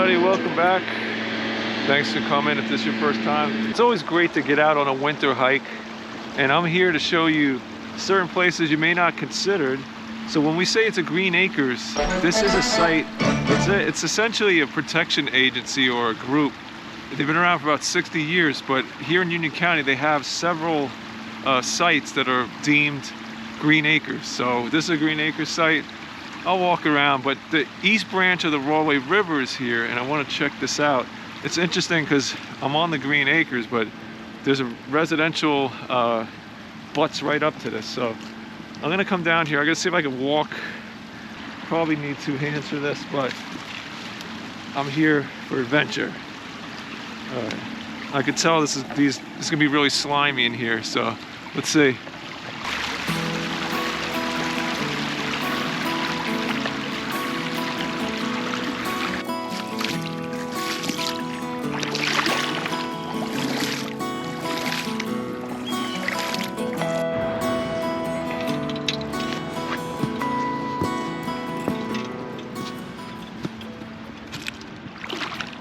everybody, welcome back. Thanks for coming if this is your first time. It's always great to get out on a winter hike, and I'm here to show you certain places you may not consider. So when we say it's a Green Acres, this is a site, it's essentially a protection agency or a group. They've been around for about 60 years, but here in Union County they have several sites that are deemed Green Acres. So this is a Green Acres site. I'll walk around, but the east branch of the Rahway River is here, and I want to check this out. It's interesting because I'm on the Green Acres, but there's a residential butts right up to this. So I'm gonna come down here. I gotta see if I can walk. Probably need two hands for this, but I'm here for adventure. I could tell this is gonna be really slimy in here. So let's see.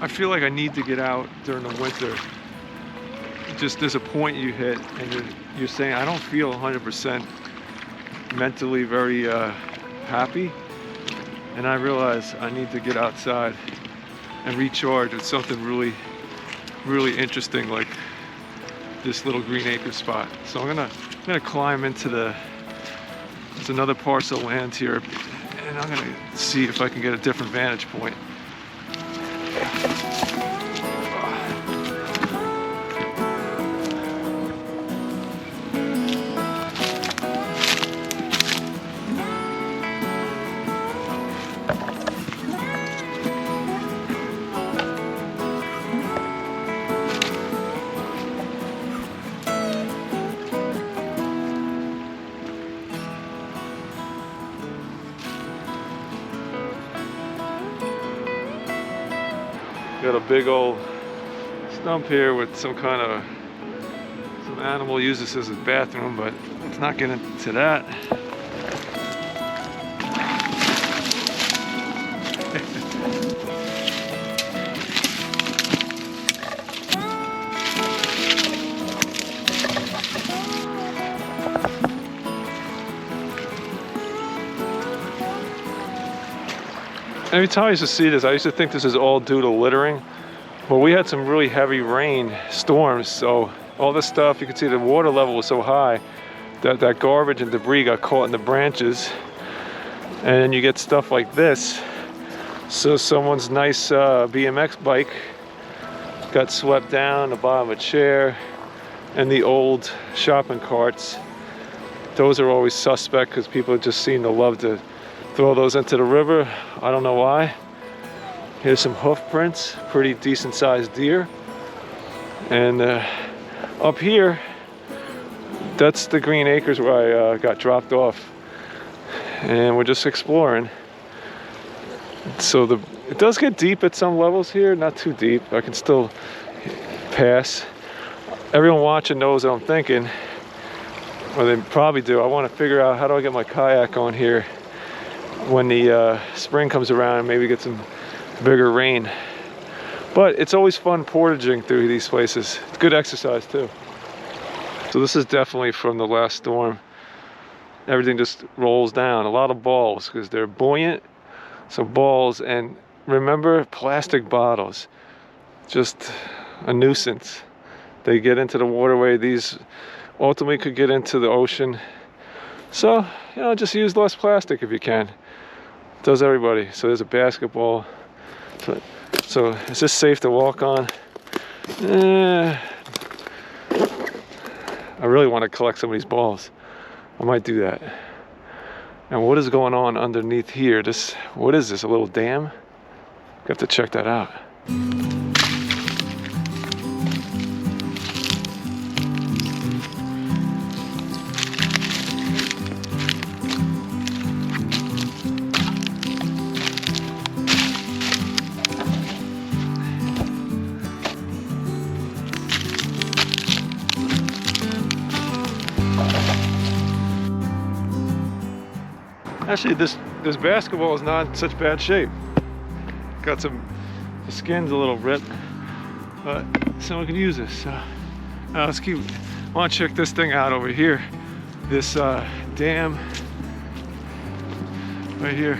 I feel like I need to get out during the winter. Just there's a point you hit and you're saying, I don't feel 100% mentally very happy. And I realize I need to get outside and recharge with something really, really interesting like this little Green Acre spot. So I'm gonna climb into there's another parcel of land here, and I'm gonna see if I can get a different vantage point. Got a big old stump here with some animal uses this as a bathroom, but let's not get into that. Every time I used to see this, I used to think this is all due to littering. Well, we had some really heavy rain storms, so all this stuff, you can see the water level was so high that that garbage and debris got caught in the branches. And then you get stuff like this. So someone's nice BMX bike got swept down, the bottom of a chair, and the old shopping carts. Those are always suspect because people just seem to love to throw those into the river. I don't know why. Here's some hoof prints, pretty decent sized deer. And up here, that's the Green Acres where I got dropped off. And we're just exploring. So it does get deep at some levels here, not too deep. I can still pass. Everyone watching knows what I'm thinking, or they probably do. I want to figure out how do I get my kayak on here when the spring comes around and maybe get some bigger rain. But it's always fun portaging through these places. It's good exercise too. So this is definitely from the last storm. Everything just rolls down. A lot of balls because they're buoyant. So balls, and remember, plastic bottles, just a nuisance. They get into the waterway. These ultimately could get into the ocean. So, just use less plastic if you can. Does everybody. So there's a basketball. So is this safe to walk on? I really want to collect some of these balls. I might do that. And what is going on underneath here? What is this, a little dam? Got to check that out. Actually, this basketball is not in such bad shape. Got some The skin's a little ripped, but someone can use this. So let's keep. I want to check this thing out over here. This dam right here.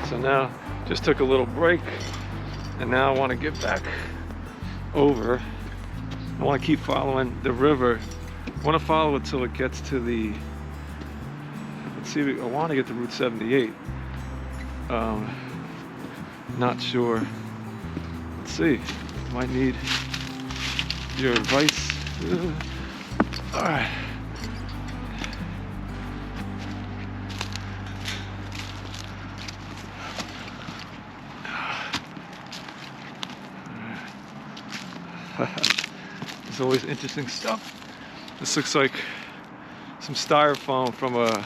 So now just took a little break, and now I want to get back over. I want to keep following the river. I want to follow it till it gets to the, let's see, I want to get to Route 78. Not sure. Let's see, might need your advice. All right. There's always interesting stuff. This looks like some styrofoam from a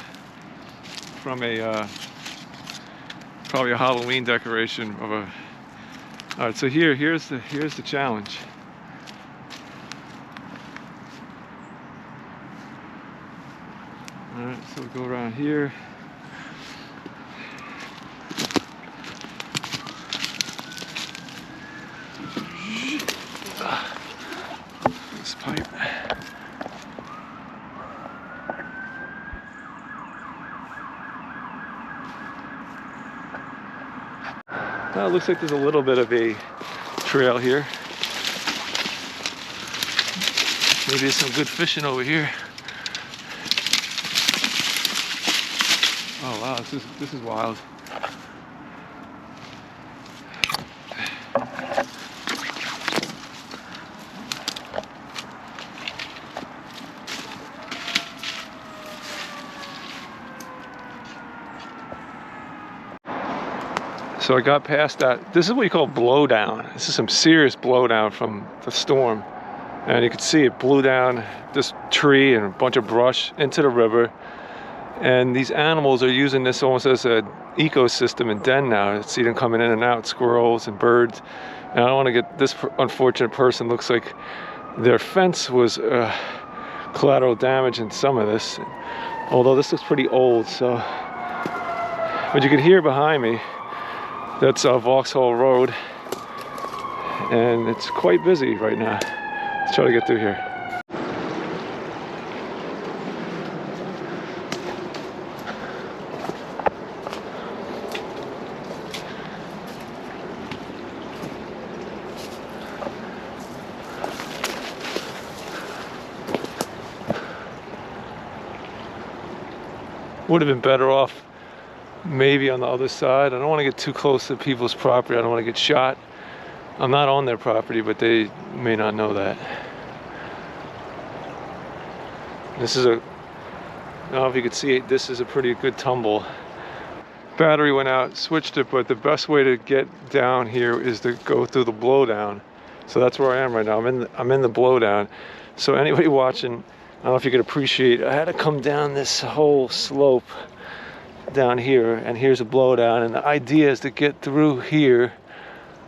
probably a Halloween decoration of a. All right, so here's the challenge. All right, so we go around here. This pipe. Now it looks like there's a little bit of a trail here. Maybe there's some good fishing over here. Oh wow, this is wild. So I got past that. This is what you call blowdown. This is some serious blowdown from the storm. And you can see it blew down this tree and a bunch of brush into the river. And these animals are using this almost as an ecosystem and den now. See them coming in and out, squirrels and birds. And I don't want to get, this unfortunate person looks like their fence was collateral damage in some of this. Although this looks pretty old, so. But you can hear behind me, that's Vauxhall Road, and it's quite busy right now. Let's try to get through here. Would have been better off maybe on the other side. I don't want to get too close to people's property. I don't want to get shot. I'm not on their property, but they may not know that. This is a, I don't know if you could see it, this is a pretty good tumble. Battery went out, switched it, but the best way to get down here is to go through the blowdown. So that's where I am right now. I'm in the blowdown. So anybody watching, I don't know if you could appreciate, I had to come down this whole slope down here, and here's a blowdown, and the idea is to get through here,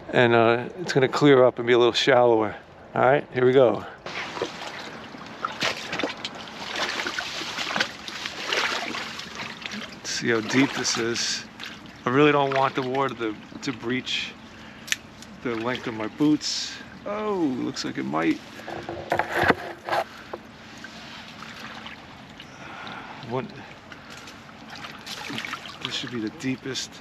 and it's going to clear up and be a little shallower. All right, here we go. Let's see how deep this is. I really don't want the water to breach the length of my boots. Oh, looks like it might. This should be the deepest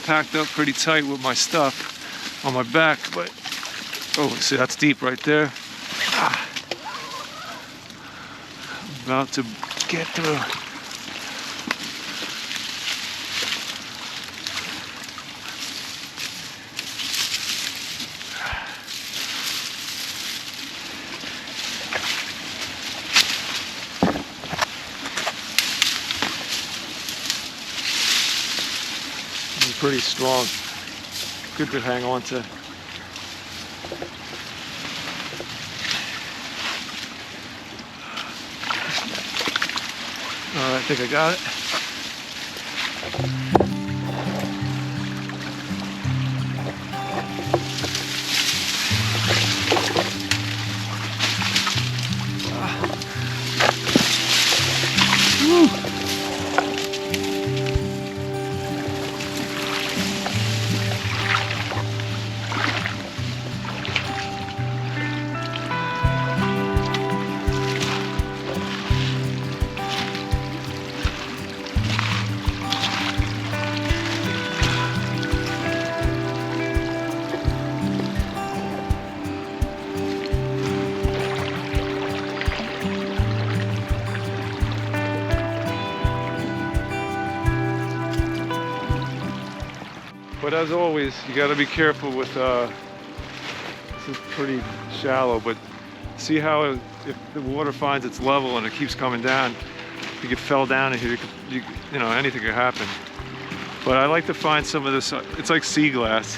packed up pretty tight with my stuff on my back, but oh, see, that's deep right there. I'm about to get through. Pretty strong, good to hang on to. All right, I think I got it. But as always, you got to be careful with, this is pretty shallow, but see how if the water finds its level and it keeps coming down, you get fell down in here, you know, anything could happen. But I like to find some of this, it's like sea glass,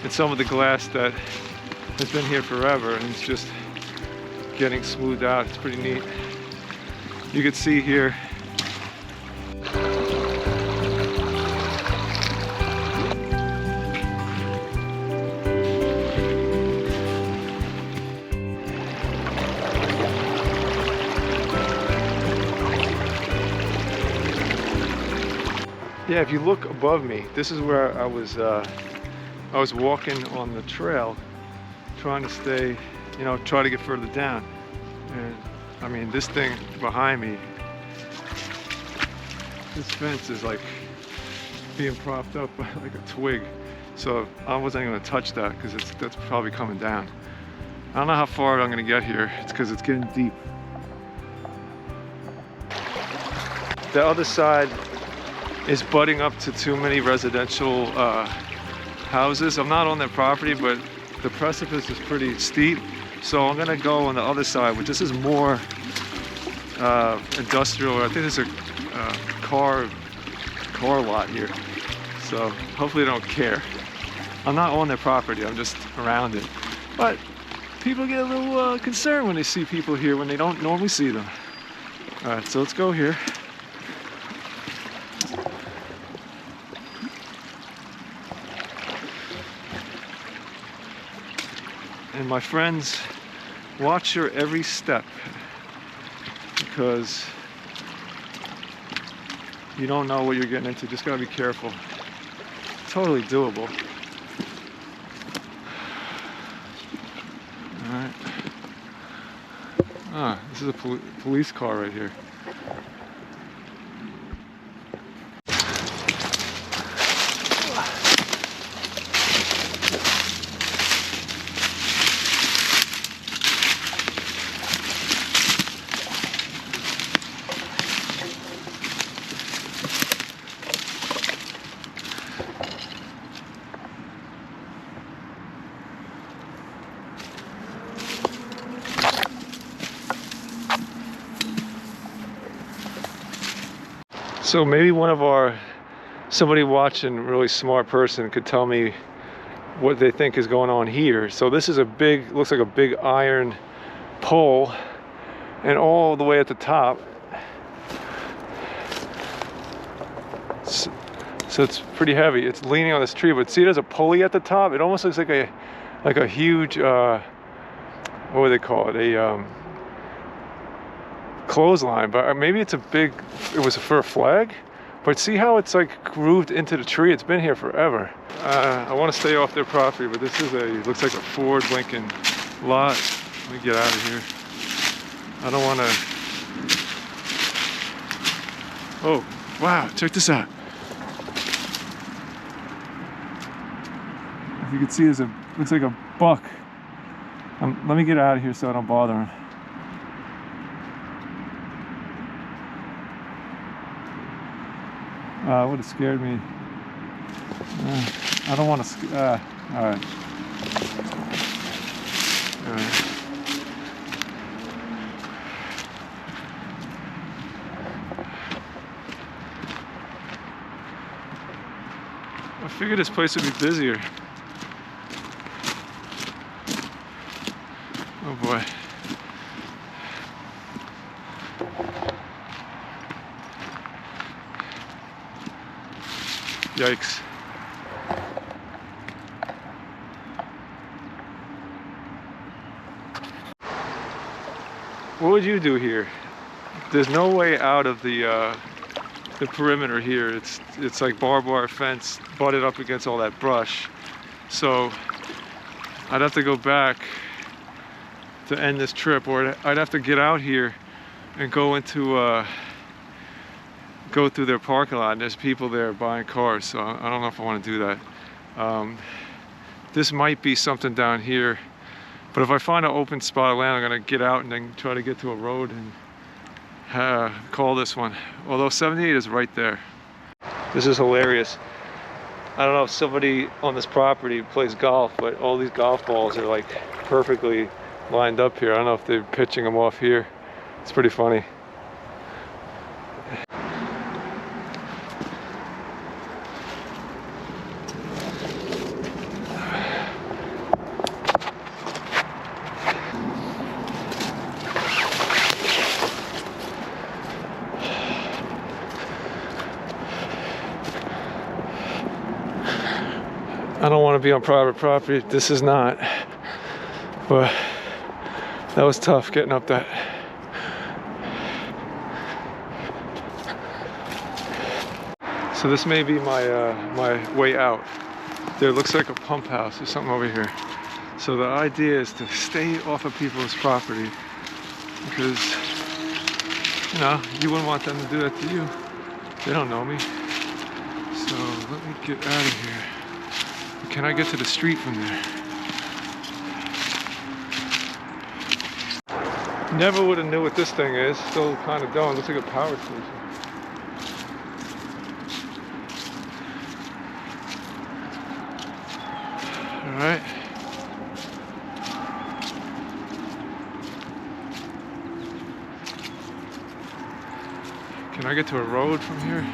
and some of the glass that has been here forever and it's just getting smoothed out. It's pretty neat. You can see here, yeah, if you look above me, this is where I was walking on the trail, trying to stay, you know, try to get further down. And I mean, this thing behind me, this fence is like being propped up by like a twig. So I wasn't going to touch that because that's probably coming down. I don't know how far I'm going to get here. It's because it's getting deep. The other side is butting up to too many residential houses. I'm not on their property, but the precipice is pretty steep. So I'm gonna go on the other side, which this is more industrial. I think there's a car lot here. So hopefully they don't care. I'm not on their property, I'm just around it. But people get a little concerned when they see people here when they don't normally see them. All right, so let's go here. And my friends, watch your every step, because you don't know what you're getting into. Just gotta be careful. Totally doable. All right. Ah, this is a police car right here. So maybe somebody watching, a really smart person could tell me what they think is going on here. So this is looks like a big iron pole, and all the way at the top. So it's pretty heavy. It's leaning on this tree, but see there's a pulley at the top? It almost looks like a huge, what do they call it? A clothesline, but maybe it was for a flag. But see how it's like grooved into the tree? It's been here forever. I want to stay off their property, but this is looks like a Ford Lincoln lot. Let me get out of here. I don't want to. Oh, wow, check this out. You can see looks like a buck. Let me get out of here so I don't bother him. Would have scared me. I don't want to. All right. All right. I figured this place would be busier. Oh boy. Yikes. What would you do here? There's no way out of the perimeter here. It's like barbed wire fence butted up against all that brush. So I'd have to go back to end this trip, or I'd have to get out here and go into go through their parking lot, and there's people there buying cars, so I don't know if I want to do that. This might be something down here, but if I find an open spot of land, I'm going to get out and then try to get to a road and call this one. Although 78 is right there. This is hilarious. I don't know if somebody on this property plays golf, but all these golf balls are like perfectly lined up here. I don't know if they're pitching them off here. It's pretty funny. I don't want to be on private property. This is not. But that was tough getting up that. So this may be my my way out. There looks like a pump house or something over here. So the idea is to stay off of people's property, because you know you wouldn't want them to do that to you. They don't know me. So let me get out of here. Can I get to the street from there? Never would have knew what this thing is. Still kind of don't. Looks like a power station. All right. Can I get to a road from here?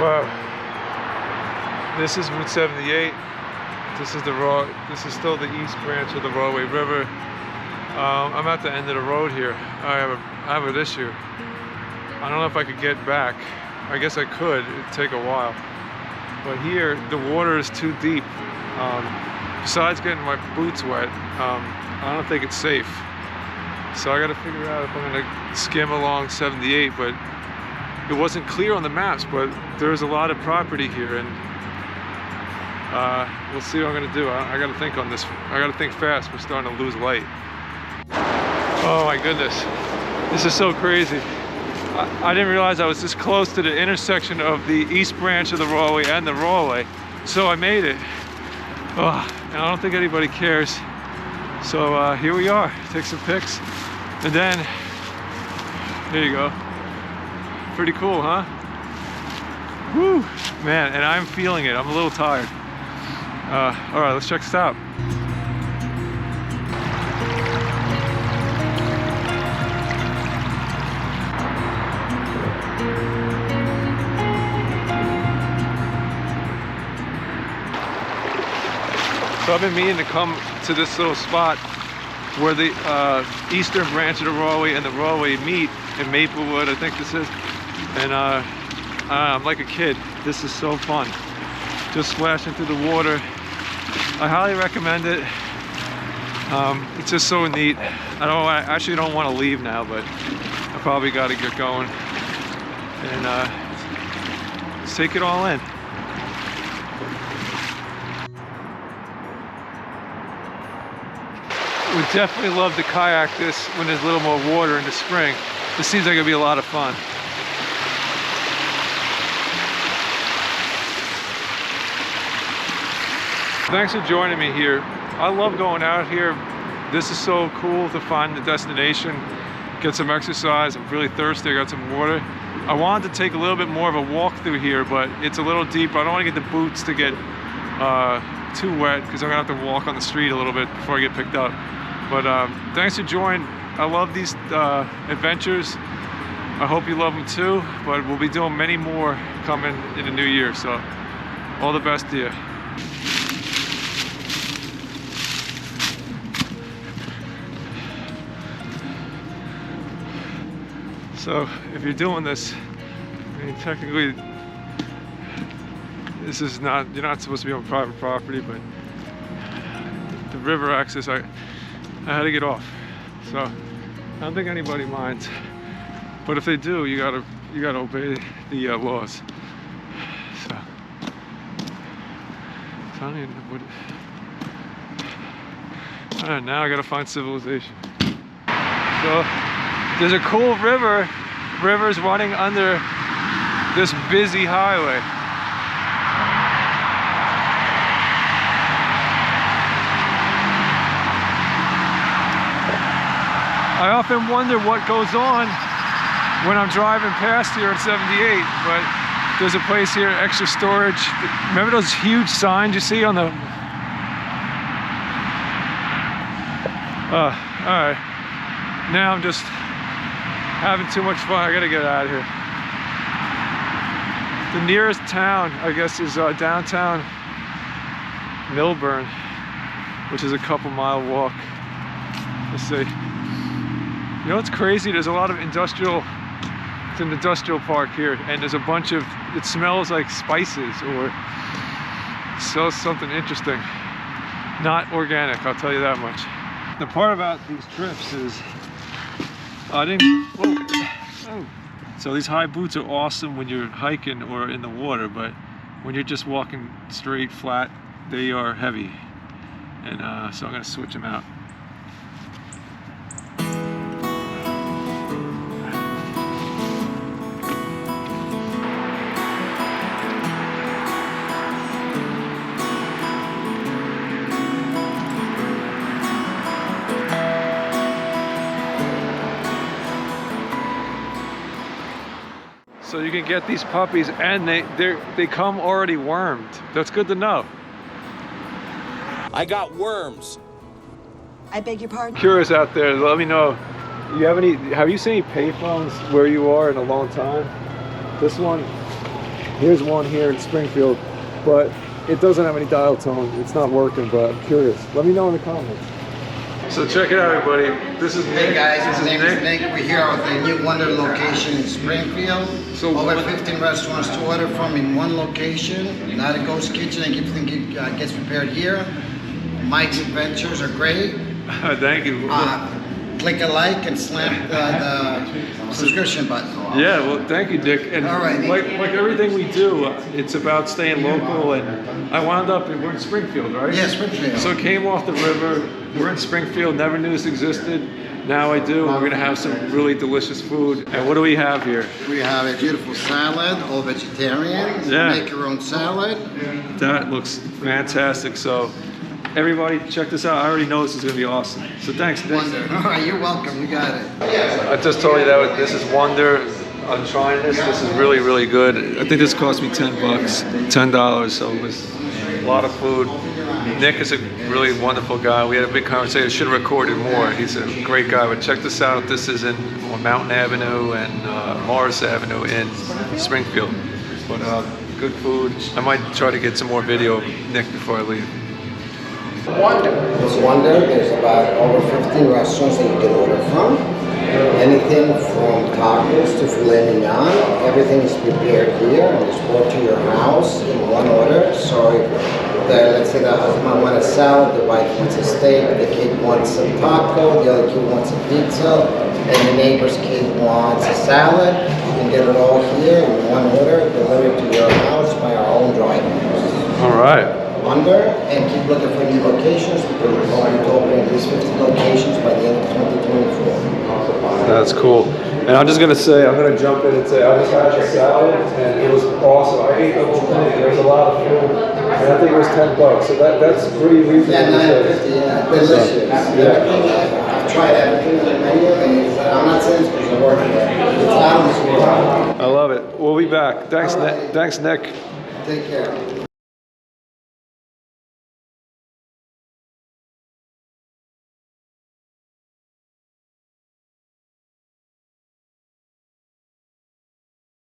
Wow, this is Route 78. This is still the east branch of the Rahway River. I'm at the end of the road here. I have an issue. I don't know if I could get back. I guess I could. It'd take a while. But here, the water is too deep. Besides getting my boots wet, I don't think it's safe. So I got to figure out if I'm going to skim along 78. But it wasn't clear on the maps, but there's a lot of property here, and we'll see what I'm gonna do. I gotta think on this. I gotta think fast. We're starting to lose light. Oh my goodness, this is so crazy. I didn't realize I was this close to the intersection of the east branch of the Rahway and the Rahway, so I made it. Oh, and I don't think anybody cares. So here we are. Take some pics, and then there you go. Pretty cool, huh? Woo, man, and I'm feeling it. I'm a little tired. All right, let's check this out. So I've been meaning to come to this little spot where the eastern branch of the Rahway and the Rahway meet in Maplewood, I think this is. And I'm like a kid. This is so fun. Just splashing through the water. I highly recommend it. It's just so neat. I actually don't want to leave now, but I probably got to get going and let's take it all in. Would definitely love to kayak this when there's a little more water in the spring. This seems like it'd be a lot of fun. Thanks for joining me here. I love going out here. This is so cool to find the destination, get some exercise. I'm really thirsty, I got some water. I wanted to take a little bit more of a walk through here, but it's a little deep. I don't want to get the boots to get too wet because I'm gonna have to walk on the street a little bit before I get picked up. But thanks for joining. I love these adventures. I hope you love them too, but we'll be doing many more coming in the new year. So all the best to you. So if you're doing this, I mean, technically, this is not, you're not supposed to be on private property, but the river access, I had to get off. So I don't think anybody minds. But if they do, you gotta obey the laws. So I don't even know what. All right, now I gotta find civilization. So there's a cool river. River's running under this busy highway. I often wonder what goes on when I'm driving past here at 78, but there's a place here, extra storage. Remember those huge signs you see on the... all right. Now I'm just having too much fun. I gotta get out of here. The nearest town, I guess, is downtown Millburn, which is a couple-mile walk. Let's see. You know what's crazy? There's a lot of industrial, it's an industrial park here, and there's a bunch of, it smells like spices or it smells something interesting. Not organic, I'll tell you that much. The part about these trips is, so these high boots are awesome when you're hiking or in the water, but when you're just walking straight, flat, they are heavy. And so I'm gonna switch them out. So you can get these puppies and they come already wormed. That's good to know. I got worms. I beg your pardon? Curious out there, let me know. Have you seen any payphones where you are in a long time? This one, here's one here in Springfield, but it doesn't have any dial tone. It's not working, but I'm curious. Let me know in the comments. So check it out, everybody. This is Nick. Hey guys, my name is Nick. We're here at the new Wonder location in Springfield. So over 15 restaurants to order from in one location. Not a ghost kitchen, and everything gets prepared here. Mike's Adventures are great. Thank you. Click a like and slam the subscription button. Yeah, well, thank you, Dick. And all right. like everything we do, it's about staying local. And I wound up, we're in Springfield, right? Yeah, Springfield. So came off the river. We're in Springfield. Never knew this existed. Now I do. We're gonna have some really delicious food. And what do we have here? We have a beautiful salad, all vegetarian. Yeah. Make your own salad. That looks fantastic. So everybody check this out. I already know this is gonna be awesome. So thanks, Nick. Wonder. All right, you're welcome. You got it. I just told you that this is Wonder. I'm trying this. This is really, really good. I think this cost me $10, $10. So it was a lot of food. Nick is a really wonderful guy. We had a big conversation. I should have recorded more. He's a great guy. But check this out. This is on Mountain Avenue and Morris Avenue in Springfield. But good food. I might try to get some more video of Nick before I leave. It's Wonder. There's about over 15 restaurants that you can order from. Anything from tacos to filet mignon, everything is prepared here and it's brought to your house in one order. So let's say the husband wants a salad, the wife wants a steak, the kid wants a taco, the other kid wants a pizza, and the neighbor's kid wants a salad. You can get it all here in one order, delivered to your house by our own drivers. All right. Wonder, and keep looking for new locations because we're going to open at least 50 locations by the end of 2024. That's cool. And I'm just gonna say, I'm gonna jump in and say, I just had the salad and it was awesome. I ate the whole thing. There was a lot of food, and I think it was $10. So that's pretty reasonable. Yeah, $9.50. Yeah, delicious. Yeah. I've tried everything on the menu, and I'm not saying it's because I work here. It's out of this world. I love it. We'll be back. Thanks, Nick. Thanks, Nick. Take care.